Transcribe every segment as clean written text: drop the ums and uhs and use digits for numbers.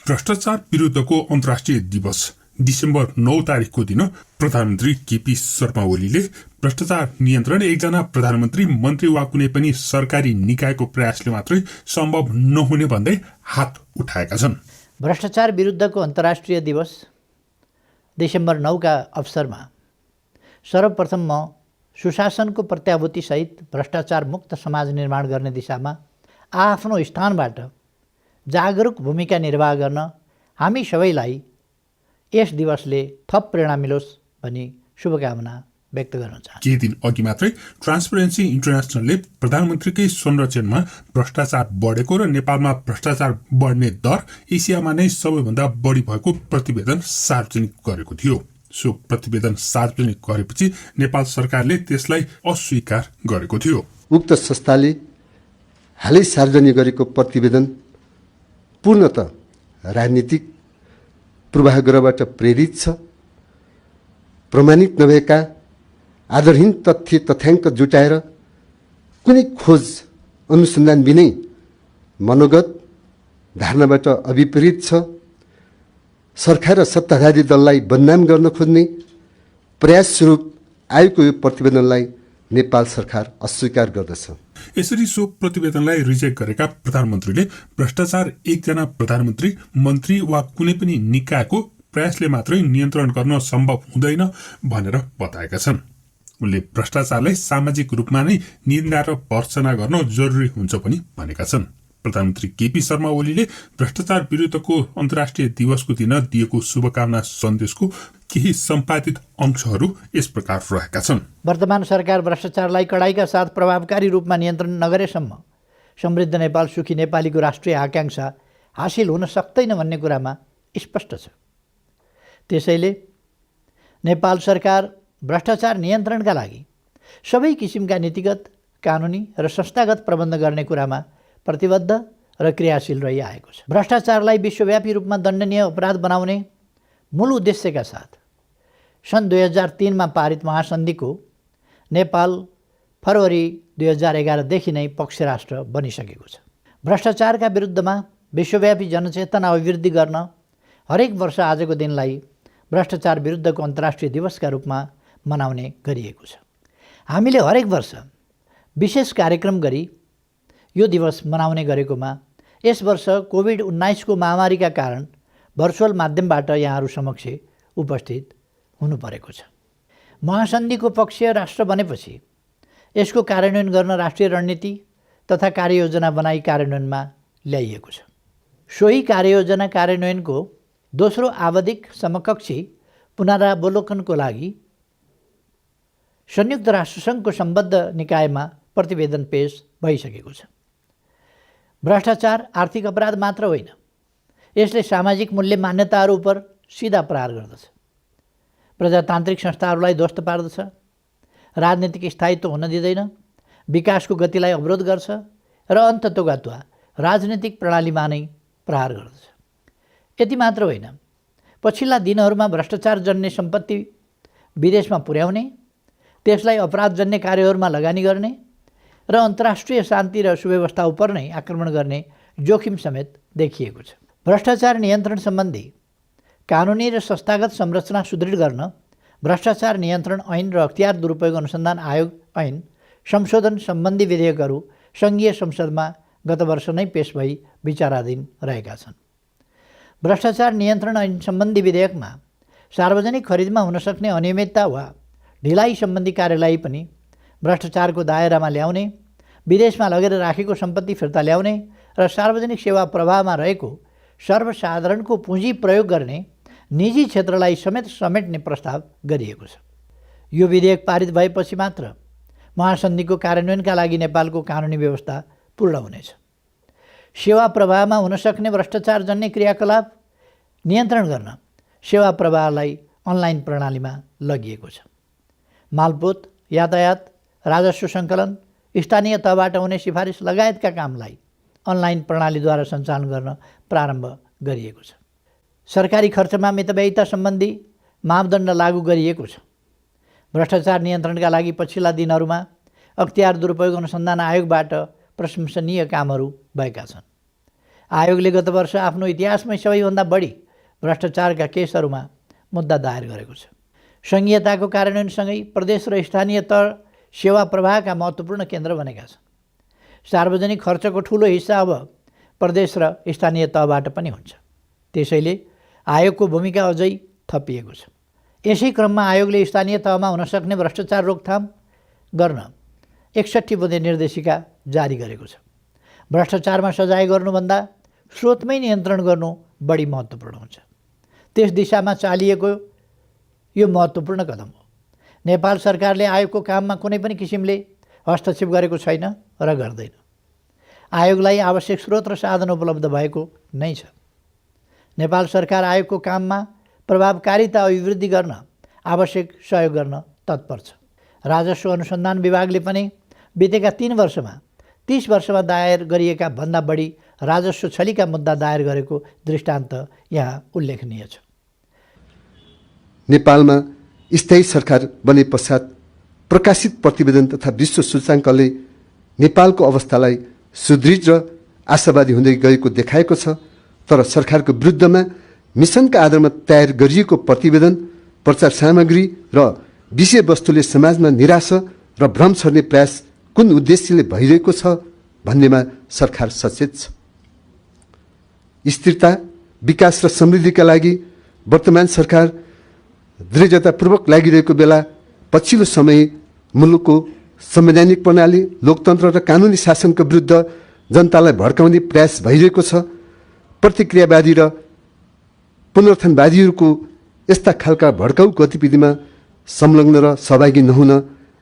भ्रष्टाचार विरुद्धको अन्तर्राष्ट्रिय दिवस डिसेम्बर 9 तारिकको दिन प्रधानमन्त्री केपी शर्मा ओलीले भ्रष्टाचार नियन्त्रण एकजना प्रधानमन्त्री मन्त्री वा कुनै पनि सरकारी निकायको प्रयासले मात्रै सम्भव नहुने भन्दै हात उठाएका छन्। भ्रष्टाचार विरुद्धको अन्तर्राष्ट्रिय दिवस डिसेम्बर 9 का अवसरमा सर्वप्रथम म सुशासनको प्रत्याभूतिसहित भ्रष्टाचार मुक्त समाज निर्माण गर्ने दिशामा आफ्नो स्थानबाट जागरुक भूमिका निर्वाह गर्न हामी सबैलाई यस दिवसले थप प्रेरणा मिलोस् भनी शुभकामना व्यक्त गर्न चाहन्छु। केही दिन अघि मात्रै ट्रान्सपरेन्सी इन्टरनेसनलले प्रधानमन्त्रीकै संरक्षणमा भ्रष्टाचार बढेको र नेपालमा भ्रष्टाचार बढ्ने दर एसियामा नै सबैभन्दा बढी भएको प्रतिवेदन सार्वजनिक गरेको थियो। सो प्रतिवेदन सार्वजनिक गरेपछि नेपाल सरकारले त्यसलाई अस्वीकार गरेको थियो। उक्त संस्थाले हालै सार्वजनिक गरेको प्रतिवेदन पूर्णतः राजनीतिक पूर्वाग्रहबाट प्रेरित छ। प्रमाणित नभएका आधारहीन तथ्याङ्क जुटाएर कुनै खोज अनुसन्धान बिनै मनोगत धारणाबाट अभिप्रेरित छ। सरकार र सत्ताधारी दललाई बदनाम गर्न खोज्ने प्रयास स्वरूप आएको यो प्रतिवेदनलाई नेपाल सरकार अस्वीकार गर्दछ। यसरी सो प्रतिवेदनलाई रिजेक्ट गरेका प्रधानमन्त्रीले भ्रष्टाचार एकजना प्रधानमन्त्री मन्त्री वा कुनै पनि निकायको प्रयासले मात्रै नियन्त्रण गर्न सम्भव हुँदैन भनेर बताएका छन्। उनले भ्रष्टाचारलाई सामाजिक रूपमा नै निन्दा र भर्त्सना गर्न जरुरी हुन्छ पनि भनेका छन्। प्रधानमन्त्री केपी शर्मा ओलीले भ्रष्टाचार विरुद्धको अन्तर्राष्ट्रिय दिवसको दिन दिएको शुभकामना सन्देशको केही सम्पादित अंशहरू यस प्रकार रहेका छन्। वर्तमान सरकार भ्रष्टाचारलाई कडाइका साथ प्रभावकारी रूपमा नियन्त्रण नगरेसम्म समृद्ध नेपाल सुखी नेपालीको राष्ट्रिय आकांक्षा हासिल हुन सक्दैन भन्ने कुरामा स्पष्ट छ। त्यसैले नेपाल सरकार भ्रष्टाचार नियन्त्रणका लागि सबै किसिमका नीतिगत, कानुनी र संस्थागत प्रबन्ध गर्ने कुरामा प्रतिबद्ध र क्रियाशील रहिआएको छ। भ्रष्टाचारलाई विश्वव्यापी रूपमा दण्डनीय अपराध बनाउने मूल उद्देश्यका साथ सन् 2003 पारित महासन्धिको नेपाल फरवरी 2011 देखि नै पक्ष राष्ट्र बनिसकेको छ। भ्रष्टाचारका विरुद्धमा विश्वव्यापी जनचेतना अभिवृद्धि गर्न हरेक वर्ष आजको दिनलाई भ्रष्टाचार विरुद्धको अन्तर्राष्ट्रिय दिवसका रूपमा मनाउने गरिएको छ। हामीले हरेक वर्ष विशेष कार्यक्रम गरी यो दिवस मनाउने गरेकोमा यस वर्ष कोभिड-19 को महामारीका कारण भर्चुअल माध्यमबाट यहाँहरू समक्ष उपस्थित हुनु परेको छ। महासन्धिको पक्षीय राष्ट्र बनेपछि यसको कार्यान्वयन गर्न राष्ट्रिय रणनीति तथा कार्ययोजना बनाई कार्यान्वयनमा ल्याइएको छ। सोही कार्ययोजना कार्यान्वयनको दोस्रो आवधिक समकक्षी पुनरावलोकनको लागि संयुक्त राष्ट्रसङ्घको सम्बद्ध निकायमा प्रतिवेदन पेश भइसकेको छ। भ्रष्टाचार आर्थिक अपराध मात्र होइन, यसले सामाजिक मूल्य मान्यताहरू उप सिधा प्रहार गर्दछ, प्रजातान्त्रिक संस्थाहरूलाई ध्वस्त पार्दछ, राजनीतिक स्थायित्व हुन दिँदैन, विकासको गतिलाई अवरोध गर्छ र अन्ततोगत्वा राजनीतिक प्रणालीमा नै प्रहार गर्दछ। यति मात्र होइन, पछिल्ला दिनहरूमा भ्रष्टाचारजन्य सम्पत्ति विदेशमा पुर्याउने, त्यसलाई अपराधजन्य कार्यहरूमा लगानी गर्ने र अन्तर्राष्ट्रिय शान्ति र सुव्यवस्था उप नै आक्रमण गर्ने जोखिम समेत देखिएको छ। भ्रष्टाचार नियन्त्रण सम्बन्धी कानुनी र संस्थागत संरचना सुदृढ गर्न भ्रष्टाचार नियन्त्रण ऐन र अख्तियार दुरुपयोग अनुसन्धान आयोग ऐन संशोधन सम्बन्धी विधेयकहरू सङ्घीय संसदमा गत वर्ष नै पेश भई विचाराधीन रहेका छन्। भ्रष्टाचार नियन्त्रण ऐन सम्बन्धी विधेयकमा सार्वजनिक खरिदमा हुन सक्ने अनियमितता वा ढिलाइ सम्बन्धी कार्यलाई पनि भ्रष्टाचारको दायरामा ल्याउने, विदेशमा लगेर राखेको सम्पत्ति फिर्ता ल्याउने र सार्वजनिक सेवा प्रवाहमा रहेको सर्वसाधारणको पुँजी प्रयोग गर्ने निजी क्षेत्रलाई समेट्ने प्रस्ताव गरिएको छ। यो विधेयक पारित भएपछि मात्र महासन्धिको कार्यान्वयनका लागि नेपालको कानुनी व्यवस्था पूर्ण हुनेछ। सेवा प्रवाहमा हुन सक्ने भ्रष्टाचारजन्य क्रियाकलाप नियन्त्रण गर्न सेवा प्रवाहलाई अनलाइन प्रणालीमा लगिएको छ। मालपोत, यातायात, राजस्व सङ्कलन, स्थानीय तहबाट हुने सिफारिस लगायतका कामलाई अनलाइन प्रणालीद्वारा सञ्चालन गर्न प्रारम्भ गरिएको छ। सरकारी खर्चमा मितव्ययिता सम्बन्धी मापदण्ड लागू गरिएको छ। भ्रष्टाचार नियन्त्रणका लागि पछिल्ला दिनहरूमा अख्तियार दुरुपयोग अनुसन्धान आयोगबाट प्रशंसनीय कामहरू भएका छन्। आयोगले गत वर्ष आफ्नो इतिहासमै सबैभन्दा बढी भ्रष्टाचारका केसहरूमा मुद्दा दायर गरेको छ। सङ्घीयताको कार्यान्वयनसँगै प्रदेश र स्थानीय तह सेवा प्रवाहका महत्त्वपूर्ण केन्द्र बनेका छन्। सार्वजनिक खर्चको ठुलो हिस्सा अब प्रदेश र स्थानीय तहबाट पनि हुन्छ। त्यसैले आयोगको भूमिका अझै थपिएको छ। यसै क्रममा आयोगले स्थानीय तहमा हुन सक्ने भ्रष्टाचार रोकथाम गर्न 61 बुँदे निर्देशिका जारी गरेको छ। भ्रष्टाचारमा सजाय गर्नुभन्दा स्रोतमै नियन्त्रण गर्नु बढी महत्त्वपूर्ण हुन्छ। त्यस दिशामा चालिएको यो महत्त्वपूर्ण कदम हो। नेपाल सरकारले आयोगको काममा कुनै पनि किसिमले हस्तक्षेप गरेको छैन र गर्दैन। आयोगलाई आवश्यक स्रोत र साधन उपलब्ध भएको नै छ। नेपाल सरकार आयोगको काममा प्रभावकारिता अभिवृद्धि गर्न आवश्यक सहयोग गर्न तत्पर छ। राजस्व अनुसन्धान विभागले पनि बितेका 3 वर्षमा 30 वर्षमा दायर गरिएका भन्दा बढी राजस्व छलीका मुद्दा दायर गरेको दृष्टान्त यहाँ उल्लेखनीय छ। नेपालमा स्थायी सरकार बने पश्चात प्रकाशित प्रतिवेदन तथा विश्व सूचाङ्कले नेपालको अवस्थालाई सुदृढ र आशावादी हुँदै गएको देखाएको छ। तर सरकारको विरुद्धमा मिसनका आधारमा तयार गरिएको प्रतिवेदन, प्रचार सामग्री र विषयवस्तुले समाजमा निराशा र भ्रम छर्ने प्रयास कुन उद्देश्यले भइरहेको छ भन्नेमा सरकार सचेत छ। स्थिरता, विकास र समृद्धिका लागि वर्तमान सरकार दृढतापूर्वक लागिरहेको बेला पछिल्लो समय मुलुकको संवैधानिक प्रणाली, लोकतन्त्र र कानुनी शासनको विरुद्ध जनतालाई भड्काउने प्रयास भइरहेको छ। प्रतिक्रियावादी र पुनरुत्थानवादीहरूको यस्ता खालका भड्काउ गतिविधिमा संलग्न र सहभागी नहुन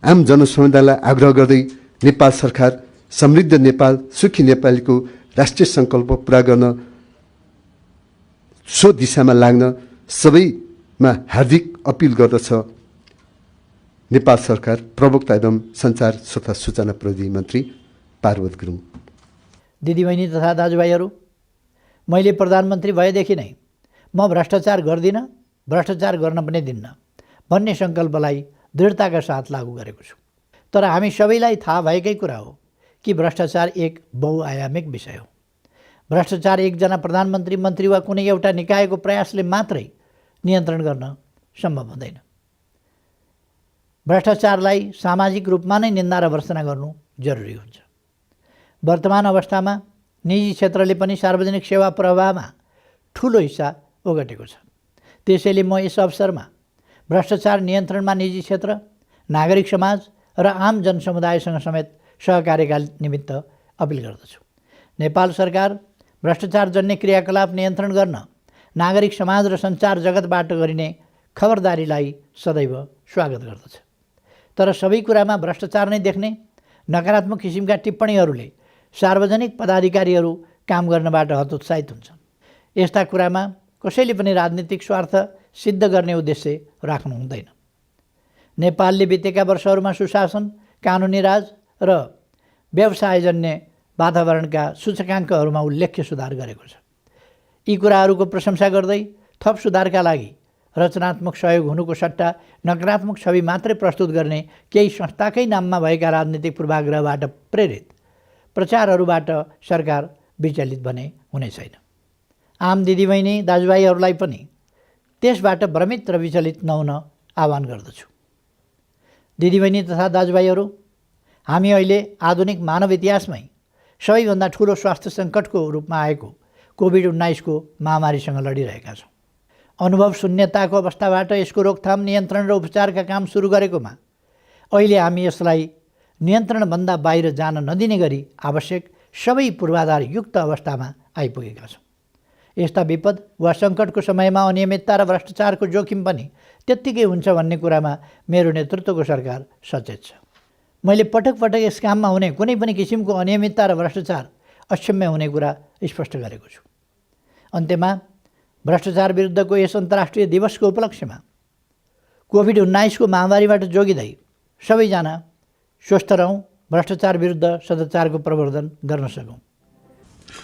आम जनसमुदायलाई आग्रह गर्दै नेपाल सरकार समृद्ध नेपाल, सुखी नेपालीको राष्ट्रिय सङ्कल्प पूरा गर्न सो दिशामा लाग्न सबैमा हार्दिक अपिल गर्दछ। नेपाल सरकार प्रवक्ता एवं सञ्चार तथा सूचना प्रविधि मन्त्री पार्वत गुरुङ। दिदीबहिनी तथा दाजुभाइहरू, मैले प्रधानमन्त्री भएदेखि नै म भ्रष्टाचार गर्दिनँ, भ्रष्टाचार गर्न पनि दिन्न भन्ने सङ्कल्पलाई दृढताका साथ लागू गरेको छु। तर हामी सबैलाई थाहा भएकै कुरा हो कि भ्रष्टाचार एक बहुआयामिक विषय हो। भ्रष्टाचार एकजना प्रधानमन्त्री, मन्त्री वा कुनै एउटा निकायको प्रयासले मात्रै नियन्त्रण गर्न सम्भव हुँदैन। भ्रष्टाचारलाई सामाजिक रूपमा नै निन्दा र भर्त्सना गर्नु जरुरी हुन्छ। वर्तमान अवस्थामा निजी क्षेत्रले पनि सार्वजनिक सेवा प्रवाहमा ठुलो हिस्सा ओगटेको छ। त्यसैले म यस अवसरमा भ्रष्टाचार नियन्त्रणमा निजी क्षेत्र, नागरिक समाज र आम जनसमुदायसँग समेत सहकार्यका निमित्त अपिल गर्दछु। नेपाल सरकार भ्रष्टाचारजन्य क्रियाकलाप नियन्त्रण गर्न नागरिक समाज र सञ्चार जगतबाट गरिने खबरदारीलाई सदैव स्वागत गर्दछ। तर सबै कुरामा भ्रष्टाचार नै देख्ने नकारात्मक किसिमका टिप्पणीहरूले सार्वजनिक पदाधिकारीहरू काम गर्नबाट हतोत्साहित हुन्छन्। यस्ता कुरामा कसैले पनि राजनीतिक स्वार्थ सिद्ध गर्ने उद्देश्य राख्नु हुँदैन। नेपालले बितेका वर्षहरूमा सुशासन, कानुनी राज र व्यवसायजन्य वातावरणका सूचकाङ्कहरूमा उल्लेख्य सुधार गरेको छ। यी कुराहरूको प्रशंसा गर्दै थप सुधारका लागि रचनात्मक सहयोग हुनुको सट्टा नकारात्मक छवि मात्रै प्रस्तुत गर्ने केही संस्थाकै नाममा भएका राजनीतिक पूर्वाग्रहबाट प्रेरित प्रचारहरूबाट सरकार विचलित भने हुने छैन। आम दिदीबहिनी दाजुभाइहरूलाई पनि त्यसबाट भ्रमित र विचलित नहुन आह्वान गर्दछु। दिदीबहिनी तथा दाजुभाइहरू, हामी अहिले आधुनिक मानव इतिहासमै सबैभन्दा ठुलो स्वास्थ्य सङ्कटको रूपमा आएको कोभिड-19 को महामारीसँग लडिरहेका छौँ। अनुभव शून्यताको अवस्थाबाट यसको रोकथाम, नियन्त्रण र उपचारका काम सुरु गरेकोमा अहिले हामी यसलाई नियन्त्रणभन्दा बाहिर जान नदिने गरी आवश्यक सबै पूर्वाधार युक्त अवस्थामा आइपुगेका छौँ। यस्ता विपद वा सङ्कटको समयमा अनियमितता र भ्रष्टाचारको जोखिम पनि त्यत्तिकै हुन्छ भन्ने कुरामा मेरो नेतृत्वको सरकार सचेत छ। मैले पटक पटक यस काममा हुने कुनै पनि किसिमको अनियमितता र भ्रष्टाचार अक्षम्य हुने कुरा स्पष्ट गरेको छु। अन्त्यमा भ्रष्टाचार विरुद्धको यस अन्तर्राष्ट्रिय दिवसको उपलक्ष्यमा कोभिड-19 को महामारीबाट जोगिँदै सबैजना स्वस्थ रहौँ, भ्रष्टाचार विरुद्ध सदाचारको प्रवर्धन गर्न सकौँ।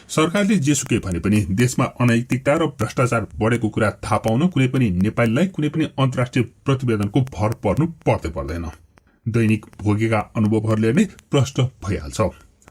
सरकारले जेसुकै भने पनि देशमा अनैतिकता र भ्रष्टाचार बढेको कुरा थाहा पाउन कुनै पनि नेपालीलाई कुनै पनि अन्तर्राष्ट्रिय प्रतिवेदनको भर पर्नु पर्दैन। दैनिक भोगेका अनुभवहरूले नै प्रष्ट भइहाल्छ।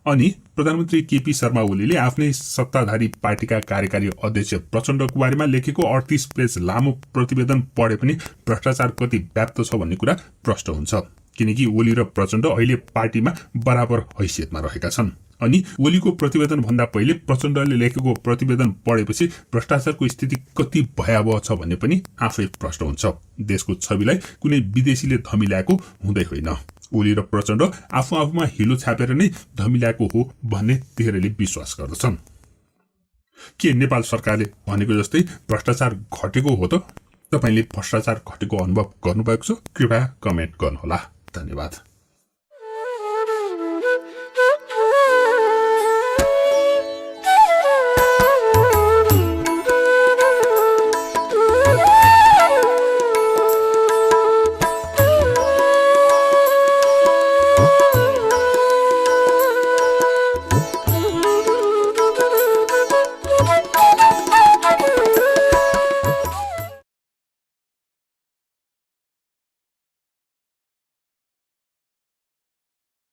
अनि प्रधानमन्त्री केपी शर्मा ओलीले आफ्नै सत्ताधारी पार्टीका कार्यकारी अध्यक्ष प्रचण्डको बारेमा लेखेको 38 पेज लामो प्रतिवेदन पढे पनि भ्रष्टाचार कति व्याप्त छ भन्ने कुरा प्रष्ट हुन्छ, किनकि ओली र प्रचण्ड अहिले पार्टीमा बराबर हैसियतमा रहेका छन्। अनि ओलीको प्रतिवेदन भन्दा पहिले प्रचण्डले लेखेको प्रतिवेदन पढेपछि भ्रष्टाचारको स्थिति कति भयावह छ भन्ने पनि आफै प्रष्ट हुन्छ। देशको छविलाई कुनै विदेशीले धमिल्याएको हुँदै होइन। ओली र प्रचण्ड आफूमा हिलो छापेर नै धमिल्याएको हो भन्ने धेरैले विश्वास गर्दछन्। के नेपाल सरकारले भनेको जस्तै भ्रष्टाचार घटेको हो त? तपाईले भ्रष्टाचार घटेको अनुभव गर्नुभएको छ? कृपया कमेन्ट गर्नुहोला। धन्यवाद।